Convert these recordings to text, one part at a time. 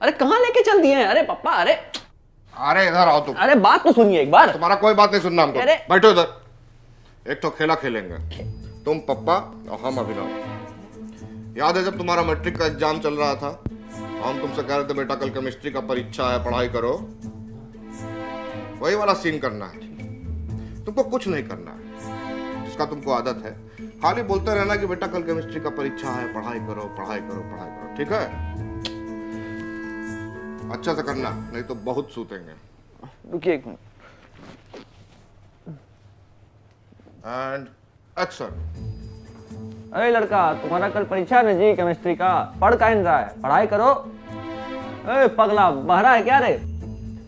अरे कहाँ लेके चल दिए हैं? अरे पापा, अरे अरे इधर आओ तुम। अरे बात तो सुनिए एक बार। तुम्हारा कोई बात नहीं सुनना हमको। अरे बैठो इधर। एक तो खेला खेलेंगे, तुम पप्पा और हम अभिनव। याद है जब तुम्हारा मैट्रिक का एग्जाम चल रहा था, हम तुमसे कह रहे थे बेटा कल केमिस्ट्री का परीक्षा है, पढ़ाई करो। वही वाला सीन करना है। तुमको कुछ नहीं करना है, जिसका तुमको आदत है खाली बोलते रहना कि बेटा कल केमिस्ट्री का परीक्षा है, पढ़ाई करो पढ़ाई करो पढ़ाई करो, ठीक है? अच्छा से करना, नहीं तो बहुत सूतेंगे। रुकिए एक मिनट। And action. अरे लड़का, तुम्हारा कल परीक्षा है ना जी केमिस्ट्री का, पढ़ का रहा है, पढ़ाई करो। ए पगला, बहरा है क्या रे?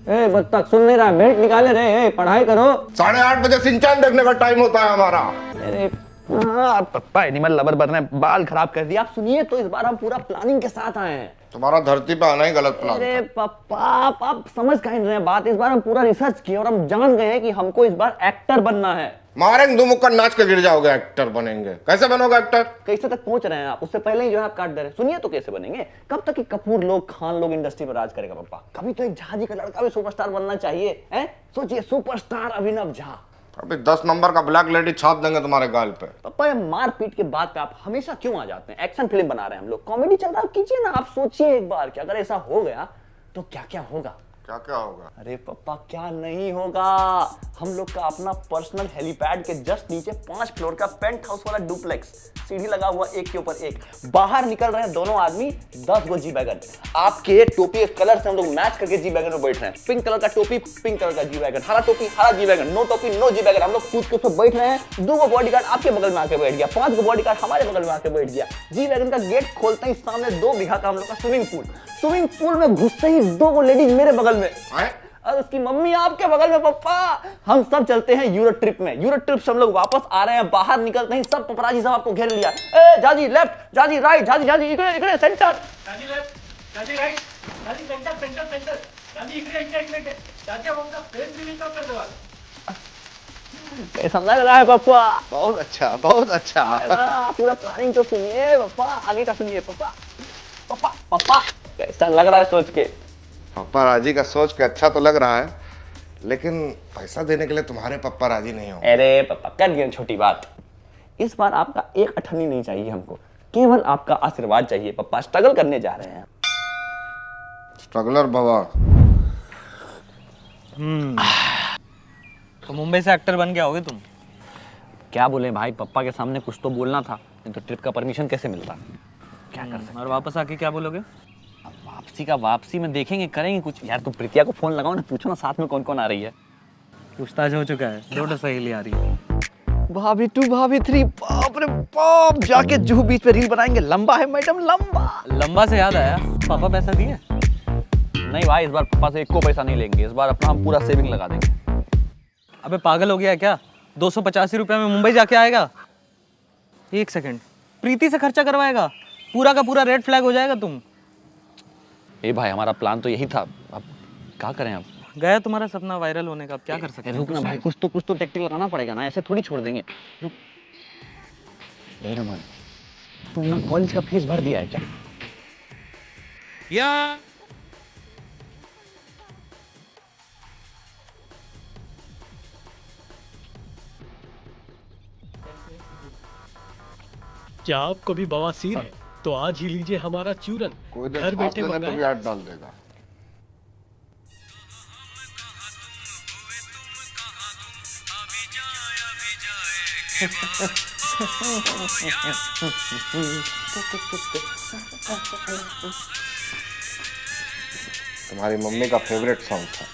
ए बत्तख, सुन नहीं रहा, भेंट निकाले रे। ए पढ़ाई करो। 8:30 बजे सिंचान देखने का टाइम होता है हमारा। अरे पप्पा एनिमल लवर बन रहे हैं, बाल खराब कर दिया। आप सुनिए तो, इस बार हम पूरा प्लानिंग के साथ आए हैं। तुम्हारा धरती पे आना ही गलत प्लान अरे पप्पा, आप समझ कहीं नहीं रहे बात। इस बार हम पूरा रिसर्च किए और हम जान गए हैं कि हमको इस बार एक्टर बनना है। मारेंगे दो मुक्का, नाच के गिर जाओगे, एक्टर बनेंगे। कैसे बनोगे एक्टर? कैसे तक पहुंच रहे हैं आप? उससे पहले ही जो है आप काट दे रहे हैं। सुनिए तो कैसे बनेंगे। कब तक कि कपूर लोग, खान लोग इंडस्ट्री पर राज करेगा पप्पा? कभी तो एक झा जी का लड़का भी सुपरस्टार बनना चाहिए, हैं? सोचिए, सुपरस्टार अभिनव झा। अभी 10 नंबर का ब्लैक लेडी छाप देंगे तुम्हारे गाल पे। पापा ये मारपीट के बाद पे आप हमेशा क्यों आ जाते हैं? एक्शन फिल्म बना रहे हैं हम लोग, कॉमेडी चल रहा है, कीजिए ना। आप सोचिए एक बार कि अगर ऐसा हो गया तो क्या क्या होगा। क्या क्या होगा? अरे पापा, क्या नहीं होगा। हम लोग का अपना पर्सनल हेलीपैड के जस्ट नीचे 5 फ्लोर का पेंट हाउस वाला डुप्लेक्स, सीढ़ी लगा हुआ एक के ऊपर एक। बाहर निकल रहे हैं दोनों आदमी, 10 गो जी वैगन। आपके टोपी के कलर से हम लोग मैच करके जी वैगन में बैठ रहे हैं। पिंक कलर का टोपी, पिंक कलर का जी वैगन। हरा टोपी, हरा जी वैगन। नो टोपी, नो जी वैगन। हम लोग कूद के ऊपर बैठ रहे हैं। 2 गो बॉडीगार्ड आपके बगल में आके बैठ गया, 5 गो बॉडीगार्ड हमारे बगल में आके बैठ गया। जी वैगन का गेट खोलते ही सामने 2 बीघा का हम लोग का स्विमिंग पूल। स्विमिंग पूल में घुसते ही 2 गो लेडीज मेरे बगल में और उसकी मम्मी आपके बगल में। पप्पा, हम सब चलते हैं यूरो ट्रिप में। यूरो ट्रिप से हम लोग वापस आ रहे हैं, बाहर निकलते ही सब पपराजी सब आपको घेर लिया। ए जाजी लेफ्ट, जाजी राइट, जाजी जाजी इकडे इकडे सेंटर, जाजी लेफ्ट, जाजी राइट, जाजी सेंटर सेंटर सेंटर, जाजी इकडे इकडे इकडे, जाजी हम अपना फेस रिवील कर दो। कैसा लग रहा है पप्पा? बहुत अच्छा, बहुत अच्छा। पूरा प्लानिंग तो सुनिए पप्पा, आगे का सुनिए पप्पा। पप्पा पप्पा कैसा लग रहा है सोच के? पप्पा राजी का सोच के अच्छा तो लग रहा है, लेकिन पैसा देने के लिए तुम्हारे पप्पा राजी नहीं हो। अरे पप्पा, कर दिया छोटी बात। इस बार आपका एक अठन्नी नहीं चाहिए हमको, केवल आपका आशीर्वाद चाहिए पप्पा। स्ट्रगल करने जा रहे हैं। स्ट्रगलर बाबा। तो मुंबई से एक्टर बन के आओगे तुम? क्या बोले भाई, पप्पा के सामने कुछ तो बोलना था, नहीं तो ट्रिप का परमिशन कैसे मिलता? क्या कर सकते? और वापस आके क्या बोलोगे? वापसी में देखेंगे, करेंगे कुछ। यार तुम प्रीतिया को फोन लगाओ ना, पूछो ना साथ में कौन कौन आ रही है। पूछताछ हो चुका है, 2 सहेली आ रही है। भाभी 2, भाभी 3, बाप रे बाप। जाके जुहू बीच पे रील बनाएंगे। लंबा है मैडम, लंबा। लंबा से याद आया, पापा पैसा दिए? नहीं भाई, इस बार पापा से 1 को पैसा नहीं लेंगे। इस बार अपना हम पूरा सेविंग लगा देंगे। अबे पागल हो गया है क्या? 285 रुपये में मुंबई जाके आएगा? 1 सेकंड, प्रीति से खर्चा करवाएगा? पूरा का पूरा रेड फ्लैग हो जाएगा तुम। ए भाई, हमारा प्लान तो यही था, अब क्या करें? अब गया तुम्हारा सपना वायरल होने का, अब क्या कर सकते हैं? रुक ना भाई, कुछ तो टेक्टिक लगाना पड़ेगा ना, ऐसे थोड़ी छोड़ देंगे। रुक। ए रमन, तुमने कॉलेज का फीस भर दिया है क्या? या क्या आपको भी बवासीर है तो आज ही लीजिए हमारा चूरन, कोई दिन घर सांस बैठे लेने पे मंगाए। भी हाथ डाल देगा। तुम्हारी मम्मी का फेवरेट सॉन्ग था,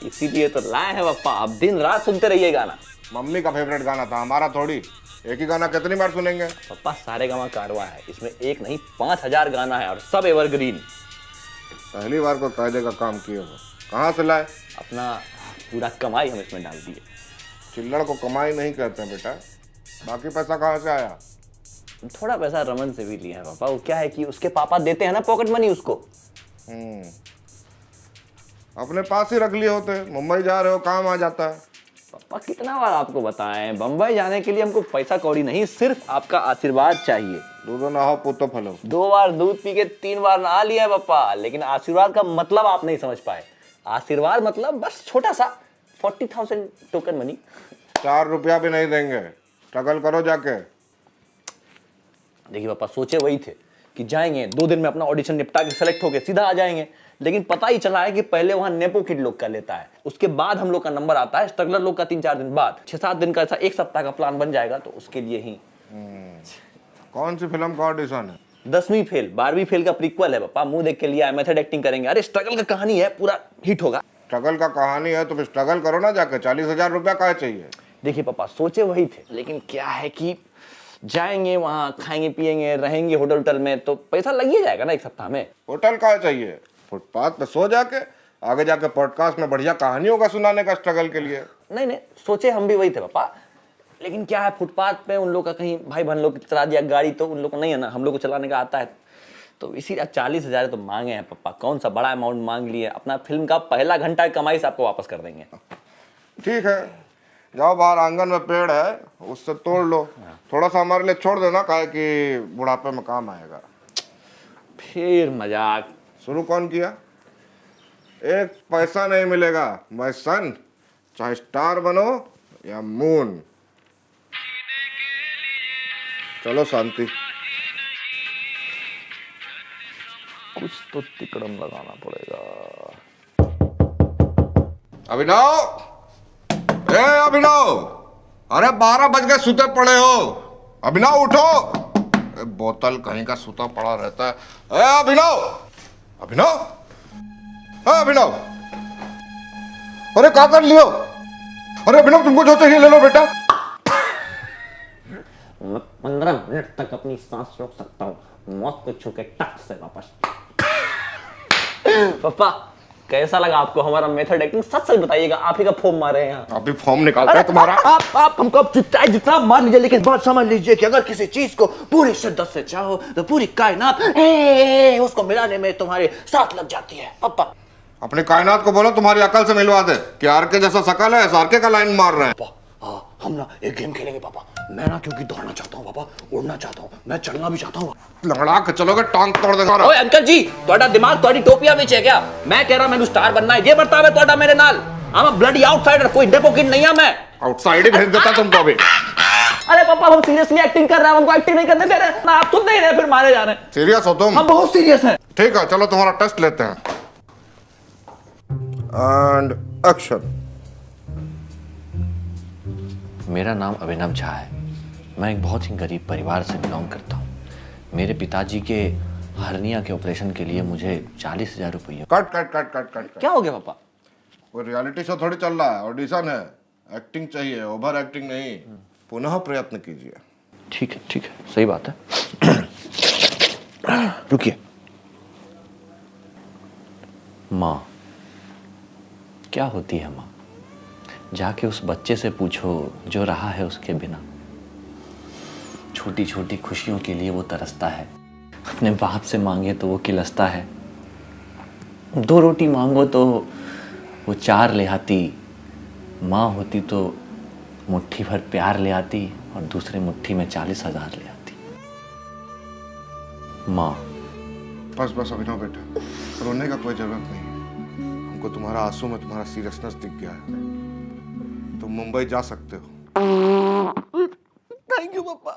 इसीलिए तो लाए हैं पापा। अब दिन रात सुनते रहिए गाना। मम्मी का फेवरेट गाना था, हमारा थोड़ी। एक ही गाना कितनी बार सुनेंगे? पापा सारे गामा कारवा है, इसमें एक नहीं 5000 गाना है और सब एवरग्रीन। पहली बार को कायदे का काम किए हो, कहाँ से लाए? अपना पूरा कमाई हम इसमें डाल दिए। चिल्लड़ को कमाई नहीं कहते हैं बेटा। बाकी पैसा कहाँ से आया? थोड़ा पैसा रमन से भी लिया है पापा। वो क्या है कि उसके पापा देते हैं ना पॉकेट मनी उसको। अपने पास ही रख लिए होते, मुंबई जा रहे हो काम आ जाता है। पापा कितना बार आपको बताएं, बंबई जाने के लिए हमको पैसा कौड़ी नहीं, सिर्फ आपका आशीर्वाद चाहिए। दूधो ना हो पुतो फलो। 2 बार दूध पी के 3 बार नहा लिया है पापा, लेकिन आशीर्वाद का मतलब आप नहीं समझ पाए। आशीर्वाद मतलब बस छोटा सा 40,000 टोकन मनी। 4 रुपया भी नहीं देंगे, स्ट्रगल करो जाके। देखिए पापा, सोचे वही थे कि जाएंगे 2 दिन में अपना ऑडिशन निपटा के सेलेक्ट होके सीधा आ जाएंगे, लेकिन पता ही चला है कि पहले वहां नेपो किड लोग का लेता है, उसके बाद हम लोग का नंबर आता है, स्ट्रगलर लोग का 3-4 दिन बाद। 6-7 दिन का ऐसा 1 सप्ताह का प्लान बन जाएगा, तो उसके लिए ही। कौन सी फिल्म का ऑडिशन है? 10वीं फेल 12वीं फेल का प्रीक्वल है पापा, मुंह देख के लिया है, मेथड एक्टिंग करेंगे। अरे स्ट्रगल का कहानी है, पूरा हिट होगा। स्ट्रगल का कहानी है तो फिर स्ट्रगल करो ना जाके। 40,000 रुपया काहे चाहिए? देखिए पापा, सोचे वही थे, लेकिन क्या है कि जाएंगे वहां, खाएंगे पिएंगे, रहेंगे होटल में, तो पैसा लग ही जाएगा ना 1 सप्ताह में। होटल काहे चाहिए? फुटपाथ पे सो जाके, आगे जाके पॉडकास्ट में बढ़िया कहानी होगा सुनाने का स्ट्रगल के लिए। नहीं नहीं, सोचे हम भी वही थे पापा, लेकिन क्या है फुटपाथ पे उन लोग का कहीं भाई बहन लोग चला दिया गाड़ी, तो उन लोग को नहीं है ना, हम लोग को चलाने का आता है, तो इसीलिए 40,000 तो मांगे हैं पापा। कौन सा बड़ा अमाउंट मांग लिए, अपना फिल्म का पहला घंटा कमाई से आपको वापस कर देंगे। ठीक है, जाओ बाहर आंगन में पेड़ है, उससे तोड़ लो। थोड़ा सा हमारे लिए छोड़ देना, काहे कि बुढ़ापे में काम आएगा। फिर मजाक शुरू कौन किया? 1 पैसा नहीं मिलेगा माय सन, चाहे स्टार बनो या मून। चलो शांति। कुछ तो तिकड़म लगाना पड़ेगा। अभिनव, ए अभिनव, अरे 12 बज गए, सुते पड़े हो। अभिनव उठो। बोतल कहीं का सुता पड़ा रहता है। ए अभिनव, अभिनव, ए अभिनव, अरे क्या कर लियो? अरे अभिनव, तुमको जो चाहिए ले लो बेटा। मैं 15 मिनट तक अपनी सांस रोक सकता हूँ, मौत को छू के टक से वापस। पापा कैसा लगा आपको हमारा मेथड एक्टिंग? सच सच बताइएगा, आप ही का फॉर्म मारे हैं यहाँ। अभी फॉर्म निकालते हैं तुम्हारा। आप हमको जितना मार लीजिए, लेकिन बात समझ लीजिए कि अगर किसी चीज को पूरी शिद्दत से चाहो तो पूरी कायनात उसको मिलाने में तुम्हारे साथ लग जाती है। पापा अपनी कायनात को बोलो तुम्हारी अकल से मिलवा दे। कि आरके जैसा शकल है, आरके का लाइन मार रहे हैं। हम ना एक गेम खेलेंगे पापा। मैं ना क्योंकि दौड़ना चाहता हूँ पापा, उड़ना चाहता हूँ, मैं चलना भी चाहता हूँ। लंगड़ा के चलोगे टांग तोड़ देगा। ओए अंकल जी, ਤੁਹਾਡਾ दिमाग ਤੁਹਾਡੀ टोपिया ਵਿੱਚ है क्या? मैं कह रहा मैंने स्टार बनना है, ये बर्ताव है ਤੁਹਾਡਾ मेरे नाल। I'm a bloody outsider, कोई डेपो किड नहीं है मैं। आउटसाइड ही भेज देता तुमको अभी। अरे पापा हम सीरियसली एक्टिंग कर रहे हैं, हमको एक्टिंग नहीं करने दे रहे हैं। आप सुन नहीं रहे, फिर मारे जा रहे हैं। सीरियस हो तुम? हम बहुत सीरियस हैं। ठीक है, चलो तुम्हारा टेस्ट लेते हैं। And action. मेरा नाम अभिनव झा है। मैं एक बहुत ही गरीब परिवार से बिलोंग करता हूँ। मेरे पिताजी के हर्निया के ऑपरेशन के लिए मुझे 40,000 रुपये। Cut cut cut cut cut. क्या हो गया पापा? कोई रियलिटी शो थोड़ी चल रहा है, ऑडिशन है। एक्टिंग चाहिए, ओवर एक्टिंग नहीं। पुनः प्रयत्न कीजिए। ठीक है, सही बात है। रुकिए। माँ क्या होती है माँ? जाके उस बच्चे से पूछो जो रहा है उसके बिना। छोटी छोटी खुशियों के लिए वो तरसता है, अपने बाप से मांगे तो वो किलसता है, 2 रोटी मांगो तो वो 4 ले आती। माँ होती तो मुट्ठी भर प्यार ले आती और दूसरे मुट्ठी में 40,000 ले आती। माँ बस अभिनव बेटा, रोने का कोई जरूरत नहीं है। हमको तुम्हारा आंसू में तुम्हारा सीरियसनेस दिख गया है। तुम मुंबई जा सकते हो। थैंक यू पापा।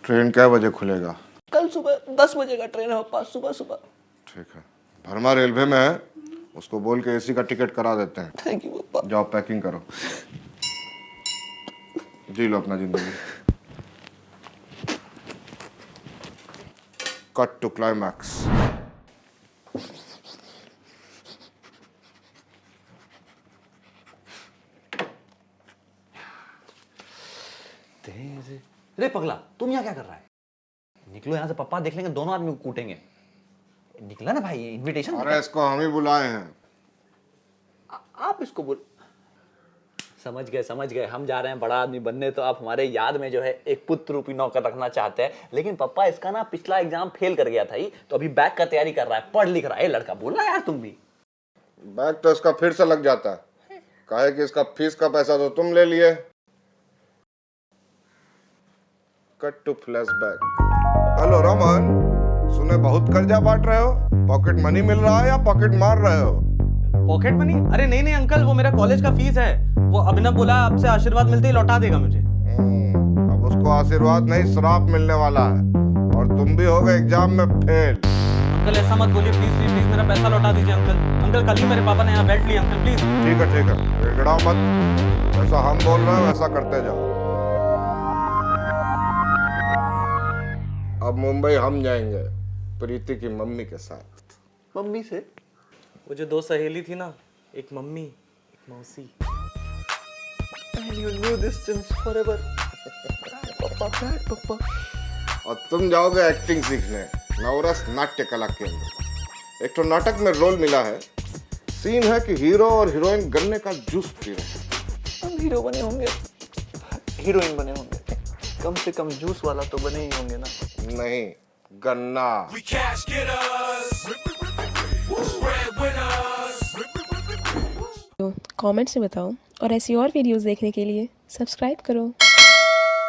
ट्रेन क्या बजे खुलेगा? कल सुबह 10 बजे का ट्रेन है पापा, सुबह। ठीक है, भरमा रेलवे में है, उसको बोल के एसी का टिकट करा देते हैं। थैंक यू पापा। जाओ पैकिंग करो, जी लो अपना जिंदगी। Cut to climax. रे पगला, तुम यहाँ क्या कर रहा है? निकलो यहाँ से, पापा देख लेंगे, दोनों आदमी को कूटेंगे। निकला ना भाई, इनविटेशन। अरे इसको हम ही बुलाए हैं। आप इसको बोल। समझ गए, हम जा रहे हैं बड़ा आदमी बनने, तो आप हमारे याद में जो है एक पुत्र रूपी नौकर रखना चाहते हैं। लेकिन पापा इसका ना पिछला एग्जाम फेल कर गया था ही, तो अभी बैक का तैयारी कर रहा है, पढ़ लिख रहा है। लड़का बोल रहा है यार तुम भी। बैग तो इसका फिर से लग जाता है, काहे कि इसका फीस का पैसा तो तुम ले लिए। Cut to flashback. Hello Raman, सुने बहुत कर्जा बांट रहे हो, पॉकेट मनी मिल रहा है या पॉकेट मार रहे हो? Pocket money? अरे नहीं नहीं अंकल, वो मेरा कॉलेज का फीस है। वो अभिनव बोला आपसे आशीर्वाद मिलते ही लौटा देगा मुझे। अब उसको आशीर्वाद नहीं श्राप मिलने वाला है, और तुम भी हो गए एग्जाम में फेल। अंकल ऐसा मत बोलिए, प्लीज प्लीज प्लीज मेरा पैसा लौटा दीजिए अंकल। अंकल कल ही मेरे पापा ने यहाँ बेल्ट लिया अंकल, प्लीज। ठीक है, गिड़गिड़ाओ मत, जैसा हम बोल रहे हैं वैसा करते जाओ। अब मुंबई हम जाएंगे प्रीति की मम्मी के साथ। मम्मी से? वो जो दो सहेली थी ना, एक मम्मी एक मौसी। And you knew this since forever. पापा। और तुम जाओगे एक्टिंग सीखने नवरस नाट्य कला केंद्र। एक तो नाटक में रोल मिला है, सीन है कि हीरो और हीरोइन गन्ने का जूस पी रहे हैं। हम हीरो बने होंगे, हीरोइन बने होंगे, कम से कम जूस वाला तो बने ही होंगे ना। नहीं, गन्ना। कमेंट से बताओ, और ऐसी और वीडियोस देखने के लिए सब्सक्राइब करो।